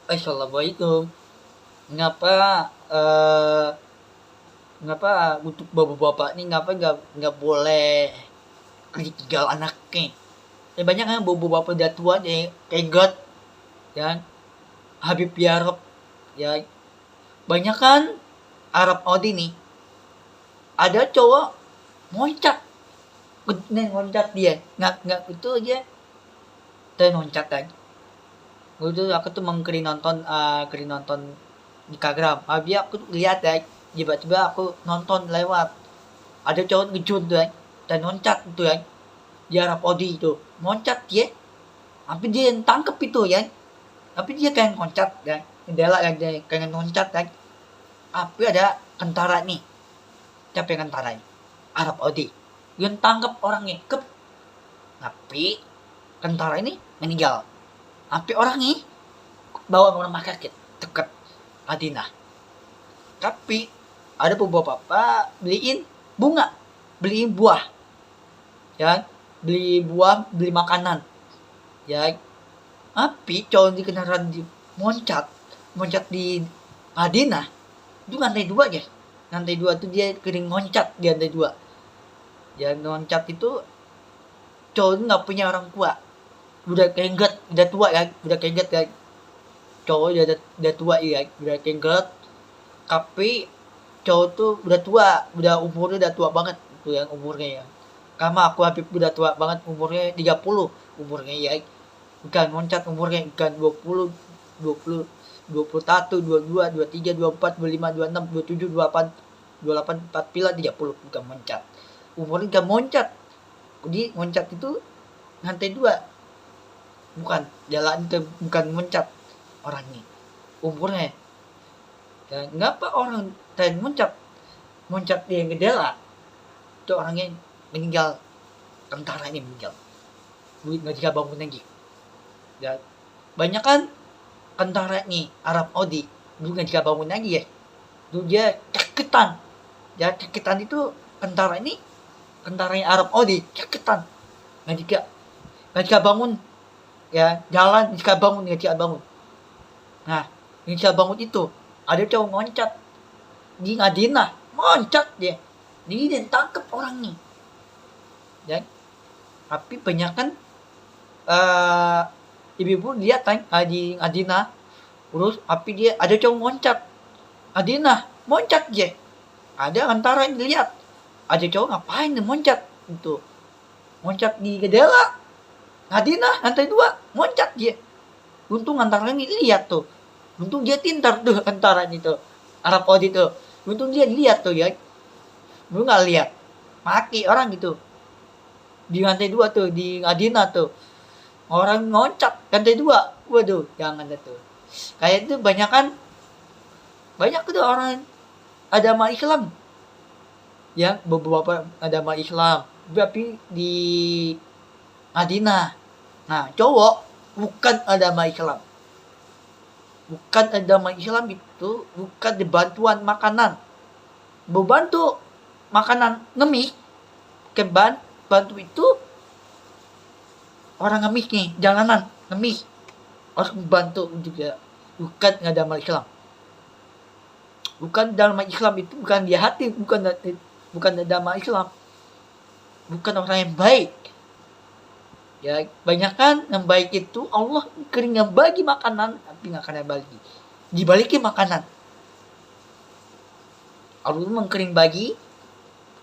Assalamualaikum. Ngapa ngapa untuk bapak-bapak ini ngapa nggak boleh ditinggal anaknya? Ya banyak kan bapak-bapak udah tua deh, kayak God, ya, Habib Yarab, ya. Banyak kan Arab Audi nih, ada cowok loncat, nih loncat dia, nggak itu aja, dan loncat kan. Dulu aku tuh kering nonton di Instagram. Habis aku tuh lihat ya, tiba-tiba aku nonton lewat. Ada cowok ngejun tuh ya, dan loncat itu ya, di Arab Audi itu. Loncat dia, tapi dia yang tangkep itu ya. Tapi dia kayak loncat ya, jendela yang dia kayak loncat ya. Tapi ada tentara nih, siapa yang tentara ini? Arab Audi. Yang tangkep orangnya, tapi tentara ini meninggal. Tapi orang ini bawa ke rumah sakit dekat Madinah. Tapi ada beberapa bapak beliin bunga, beliin buah, ya, beli buah, beli makanan, ya. Tapi cowok di kendaraan di loncat, loncat di Madinah itu lantai dua ya, lantai dua tuh dia kering loncat di lantai dua. Ya loncat itu cowok nggak punya orang tua, udah kengget, udah tua ya, udah kengget ya, cowok udah tua ya, udah kengget. Tapi cowok tuh udah tua, udah umurnya udah tua banget tuh yang umurnya ya. Karena aku Habib udah tua banget umurnya 30 umurnya ya. Bukan loncat umurnya, bukan 20, 20, 21, 22, 23, 24, 25, 26, 27, 28, 28, 4 pila 30, bukan loncat. Umurnya bukan loncat. Jadi loncat itu lantai 2, bukan jalan itu, bukan loncat orangnya. Umurnya ya, ngapa orang tren loncat dia yang gedela itu orangnya meninggal, tentara ini meninggal, nggak bisa bangun lagi ya. Banyak kan tentara nih Arab Saudi dulu nggak bisa bangun lagi ya, dulu dia caketan ya. Caketan itu tentara ini, tentaranya Arab Saudi caketan, nggak bisa, bangun ya, jalan nggak bisa bangun, nggak bisa bangun. Nah, nggak bisa bangun itu ada cowok loncat di Madinah, loncat dia, dia tangkep orangnya ya. Tapi banyak kan ibu-ibu lihat kan di Madinah urus, tapi dia ada cowok loncat Madinah, loncat dia, ada antara yang dilihat, ada cowok ngapain nih loncat itu, loncat di jendela Madinah lantai 2, loncat dia. Untung antara ini lihat tuh, untung dia pintar tuh antara itu Arab Saudi tuh, untung dia lihat tuh ya. Lu nggak lihat maki orang gitu di lantai 2 tuh di Madinah tuh, orang loncat lantai 2. Waduh, jangan tuh. Kayak itu banyak kan, banyak tuh orang agama Islam ya, beberapa agama Islam tapi di Madinah. Nah, cowok bukan agama Islam, bukan agama Islam itu bukan dibantuan makanan, membantu makanan ngemis ke bantu itu orang ngemis nih, jalanan ngemis harus membantu juga, bukan agama Islam. Bukan dalam Islam itu bukan dia hati, bukan agama Islam, bukan orang yang baik ya. Banyak kan yang baik itu Allah kering yang bagi makanan tapi nggak akan bagi, dibalikin makanan. Allah mengkering bagi,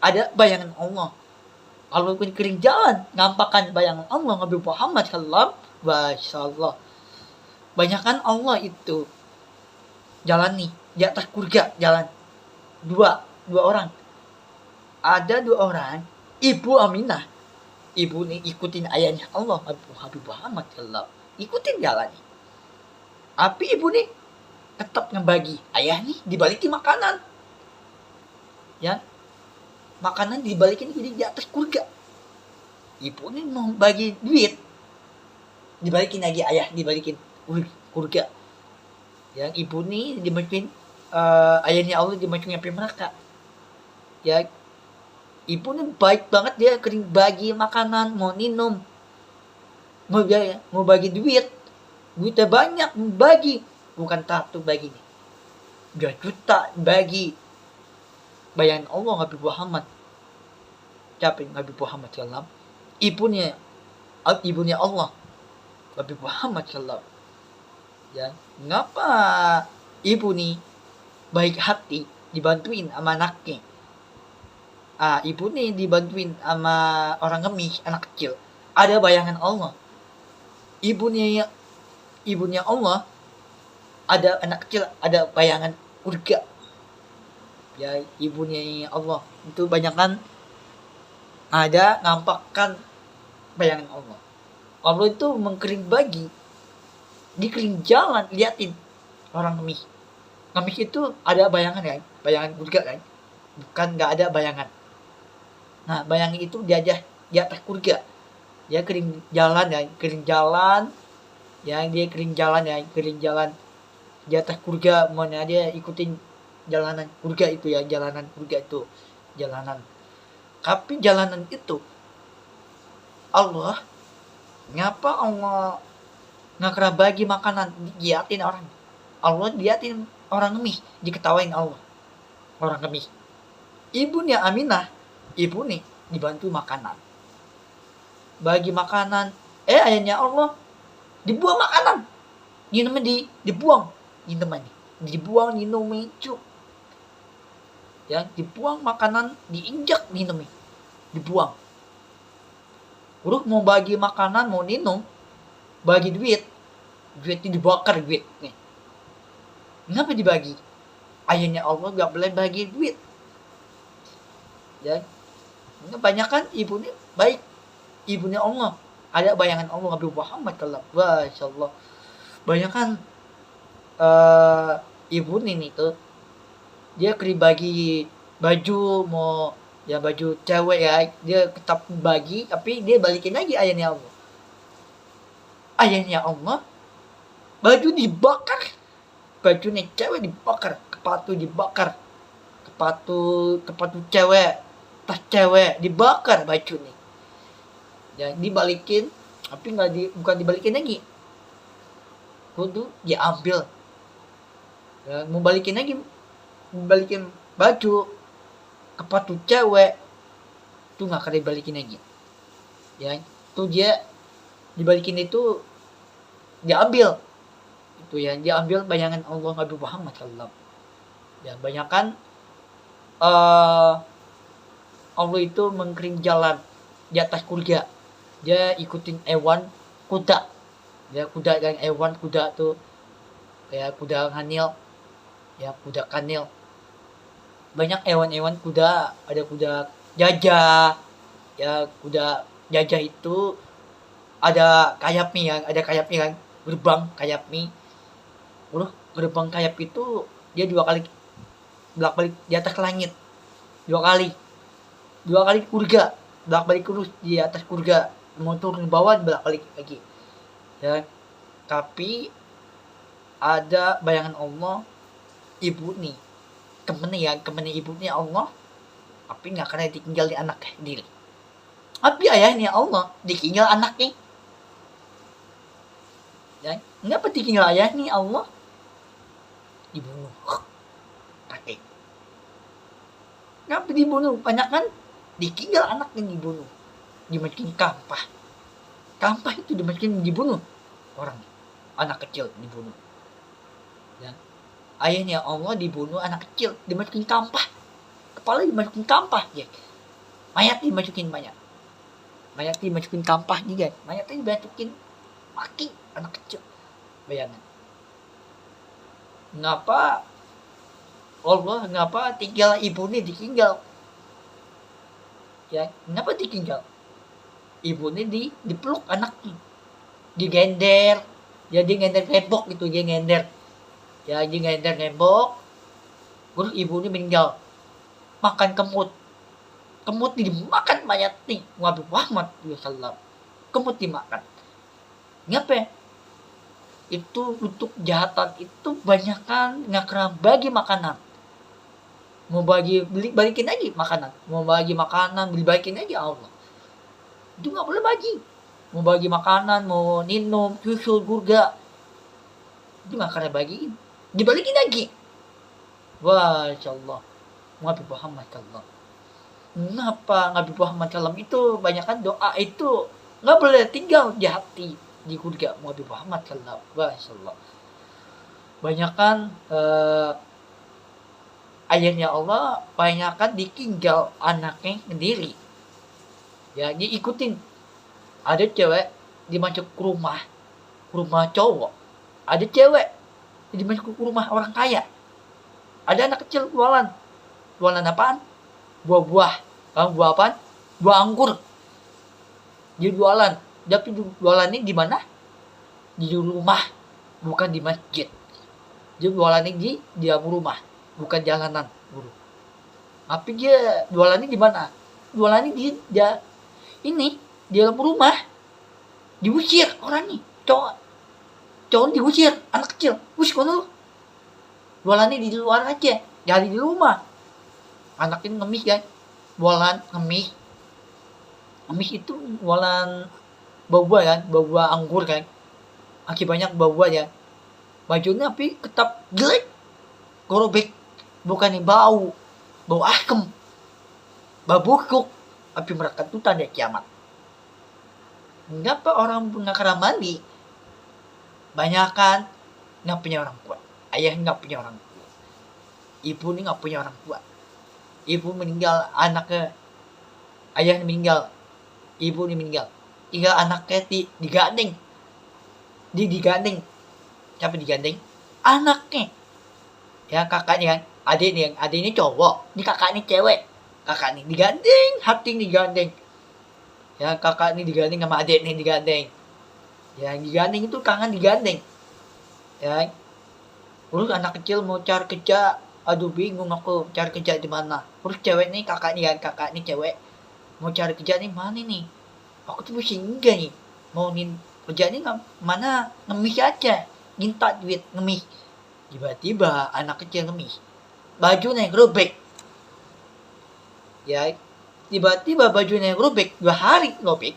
ada bayangan Allah. Allah kering jalan, ngampakan bayangan Allah Nabi Muhammad sallallahu alaihi wasallam. Banyak kan Allah itu jalan nih di atas kurga, jalan dua orang, ada 2 orang, ibu Aminah, ibu nih ikutin ayahnya Allah Habib Muhammad sallallahu, ikutin jalan nih. Tapi ibu nih tetap ngebagi, ayah nih dibalikin makanan ya, makanan dibalikin di atas kurga. Ibu nih mau bagi duit, dibalikin lagi ayah, dibalikin kurga. Yang ibu nih dimasukin ayahnya Allah dimasukin api neraka ya. Ibu nih baik banget, dia kering bagi makanan, mau minum, mau bagi duitnya banyak, bagi bukan satu bagi nih, 2 juta bagi bayangan Allah Nabi Muhammad. Siapa Nabi Muhammad SAW? Ibunya Allah Nabi Muhammad SAW. Ya, ngapa ibu nih baik hati dibantuin sama anaknya? Ibu nih dibantuin sama orang ngemis, anak kecil. Ada bayangan Allah. Ibunya Allah ada anak kecil, ada bayangan surga. Ya, ibunya Allah itu banyak kan ada ngampakkan bayangan Allah. Allah itu mengkering bagi di kering jalan, liatin orang ngemis. Ngemis itu ada bayangan kan, bayangan surga kan, bukan nggak ada bayangan. Nah, bayangan itu dia di atas surga. Dia kering jalan ya, kering jalan di atas surga. Mana dia ikutin jalanan surga itu ya, jalanan surga itu jalanan. Tapi jalanan itu Allah ngapa Allah nggak bagi makanan, diatin orang. Allah diatin orang ngemis, diketawain Allah orang ngemis. Ibunya Aminah, ibu nih dibantu makanan, bagi makanan. Ayahnya Allah dibuang makanan, minumnya dibuang, minumnya itu ya, dibuang makanan, diinjak minumnya, dibuang. Udah mau bagi makanan, mau minum, bagi duitnya dibakar duit nih. Kenapa dibagi? Ayahnya Allah gak boleh bagi duit. Ya, kebanyakan ibunya baik, ibunya Allah ada bayangan Allah Nabi Muhammad kalau masyaallah. Banyakan ibu ini tuh dia bagi baju, mau ya baju cewek ya, dia tetap bagi tapi dia balikin lagi ayahnya Allah. Baju dibakar, baju nih cewek dibakar, sepatu dibakar, sepatu cewek, tas cewek dibakar baju nih. Ya dibalikin, tapi bukan dibalikin lagi. Kudu diambil. Ya, mau balikin baju, sepatu cewek, itu nggak akan dibalikin lagi. Ya, itu dia dibalikin itu diambil. Itu ya, diambil bayangan Allah Nabi Muhammad sallallahu. Ya, banyakan Allah itu mengkering jalan di atas surga. Dia ikutin hewan kuda. Ya, kuda yang hewan kuda tuh ya, kuda kanil. Ya, kuda kanil. Banyak hewan-hewan kuda, ada kuda gajah. Ya, kuda gajah itu ada kayapnya kan, gerbang kayapnya. Gerbang kayap itu dia 2 kali bolak-balik di atas langit. 2 kali surga, bolak-balik kurus di atas surga, mau turun ke bawah bolak-balik lagi. Ya, tapi ada bayangan Allah ibu nih, temennya ibunya Allah, tapi nggak kena ditinggal di anak sendiri. Tapi ayahnya Allah ditinggal anaknya. Ya, ngapa ditinggal ayahnya Allah? Dibunuh. Pakai. Ngapa dibunuh? Banyak kan ditinggal anaknya dibunuh. Dimasukin kampah. Kampah itu dibunuh. Orang, anak kecil dibunuh. Ya. Ayahnya Allah dibunuh, anak kecil dimasukin kampah. Kepala dimasukin kampah, ya. Mayat dimasukin kampah juga. Mayatnya dimasukin maki, anak kecil. Bayangin. Ngapa tinggal ibu nih ditinggal? Ya, kenapa ditinggal? Ibu nih dipeluk anaknya. Digender. Jadi ngender ngebok gitu, dia ngender. Ya, dia ngender ngebok. Terus ibu ini meninggal. Makan kemut dimakan mayat nih Nabi Muhammad SAW. Kemut dimakan. Ngapa? Itu untuk kejahatan itu banyakan nggak bagi makanan. Mau balikin lagi makanan. Mau bagi makanan, balikin lagi Allah. Itu nggak boleh bagi. Mau bagi makanan, mau minum, susu, surga. Dia nggak akan bagiin, dibalikin lagi. Wah, insyaallah. Nabi Muhammad kallam. Kenapa Nabi Muhammad kallam itu banyakkan doa itu nggak boleh tinggal di hati, di surga Nabi Muhammad kallam. Wah, insyaallah. Banyakkan ayatnya Allah, banyakkan ditinggal anaknya sendiri. Ya, diikutin. Ada cewek dimasuk ke rumah cowok. Ada cewek dimasuk ke rumah orang kaya. Ada anak kecil jualan apaan? Buah-buah. Buah apaan? Buah anggur. Dia jualan. Tapi jualannya di mana? Di rumah, bukan di masjid. Dia jualannya di dalam rumah, bukan jalanan, bro. Tapi dia jualannya di mana? Jualannya di dalam rumah. Diusir orang nih, cowok diusir, anak kecil. Wis kono lu. Jualannya di luar aja, jadi di rumah. Anaknya ngemis kan, jualan ngemis. Ngemis itu jualan buah kan, buah anggur kan. Akibatnya buah ya. Bajunya tapi tetap jelek, gorobek, bukan bau asem, bau busuk. Tapi mereka itu tanda kiamat. Mengapa orang punya kamar mandi? Banyakan nggak punya orang tua. Ayah nggak punya orang tua. Ibu ini nggak punya orang tua. Ibu meninggal, anaknya, ayah meninggal, ibu ini meninggal. Tinggal anaknya digandeng. Digandeng. Siapa digandeng? Anaknya. Ya kakaknya kan. Adiknya cowok. Ini kakaknya cewek. Kakak ini digandeng, hati digandeng. Ya kakak ini digandeng sama adik ini digandeng. Ya digandeng itu kangen digandeng. Ya. Terus anak kecil mau cari kerja, aduh bingung aku cari kerja di mana. Terus cewek nih kakak ini cewek mau cari kerja nih mana nih? Aku tuh masih enggak nih. Mau kerja nih mana, ngemis aja, minta duit ngemis. Tiba-tiba anak kecil ngemis, bajunya robek. Ya, tiba-tiba bajunya robek, 2 hari robek.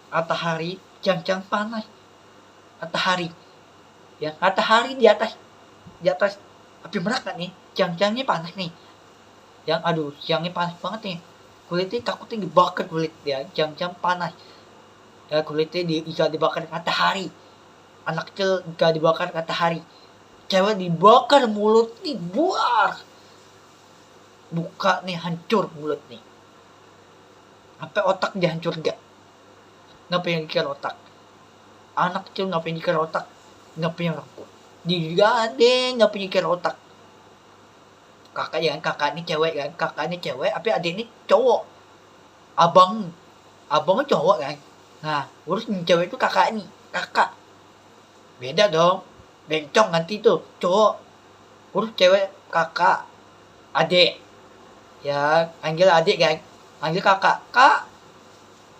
Matahari, jam-jam panas. Matahari. Ya, matahari di atas api neraka nih, jam-jamnya panas nih. Yang aduh, siangnya panas banget nih. Kulitnya takutnya dibakar kulit ya, jam-jam panas. Ya kulitnya bisa dibakar matahari. Anak kecil gak dibakar matahari. Cewek dibakar mulut nih, buar. Buka nih, hancur mulut nih. Sampai otak dia hancur gak? Ngapa yang dikira otak? Anak kecil ngapa yang dikira otak? Ngapa punya orang tua. Digandeng ngapa yang dikira otak? Kakak ini cewek kan, kakaknya cewek, tapi adik ini cowok. Abangnya cowok kan. Nah, urus cewek itu kakak. Beda dong. Bencong nanti tuh, cowok. Urus cewek kakak, adik. Ya, panggil adik kan. Panggil kakak, kak.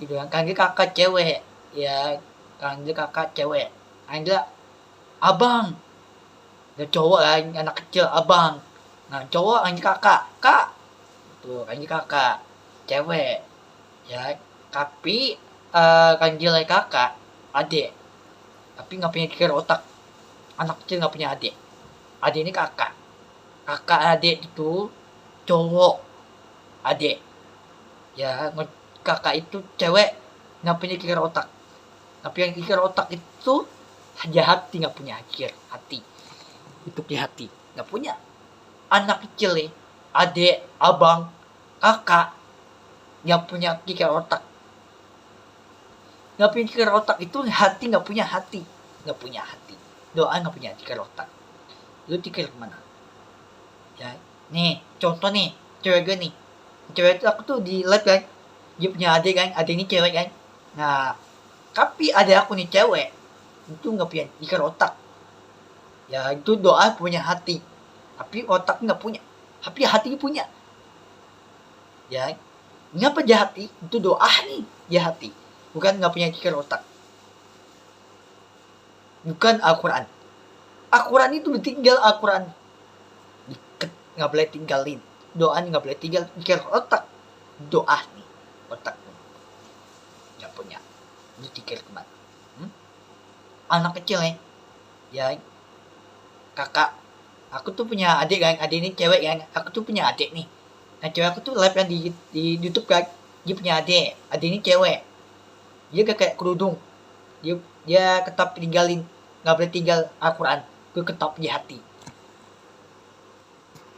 Gitu kan, panggil kakak cewek. Ya, panggil kakak cewek. Panggil abang. Dan cowok kan, anak kecil abang. Nah, cowok panggil kakak, kak. Tuh, panggil kakak, cewek. Ya, tapi panggil kakak, adik. Tapi nggak punya kira otak. Anak kecil nggak punya adik. Adik ini kakak. Kakak adik itu cowok. Adik. Ya, kakak itu cewek, nggak punya kira otak. Tapi yang kira otak itu jahat, nggak punya hati. Itu di hati, nggak punya. Anak kecil nih, adik, abang, kakak, nggak punya kira otak. Nggak punya kira otak itu hati, nggak punya hati. Doa nggak punya kira otak. Lu pikir kemana? Ya, nih contoh nih, cewek gue nih. Cewek itu aku tuh di live kan, dia punya adik kan, adik ini cewek kan. Nah, tapi adik aku nih cewek, itu nggak punya kira otak. Ya itu doa punya hati, tapi otak nggak punya. Tapi hati punya. Ya, ngapa jahati? Itu doa nih, jahati. Bukan nggak punya kira otak. Bukan Al-Quran. Al-Quran itu ditinggal Al-Quran. Nggak boleh tinggalin. Doa nggak boleh tinggal. Kira otak. Doa nih. Otak. Nggak punya. Lu pikir kemana? anak kecil nih, ya kakak, aku tuh punya adik kan, adik ini cewek kan, aku tuh punya adik nih. Nah cewek aku tuh live kan di YouTube kan, dia punya adik ini cewek, dia gak kayak kerudung, dia dia tetap tinggalin, nggak boleh tinggal Al-Quran, gue ketop di hati.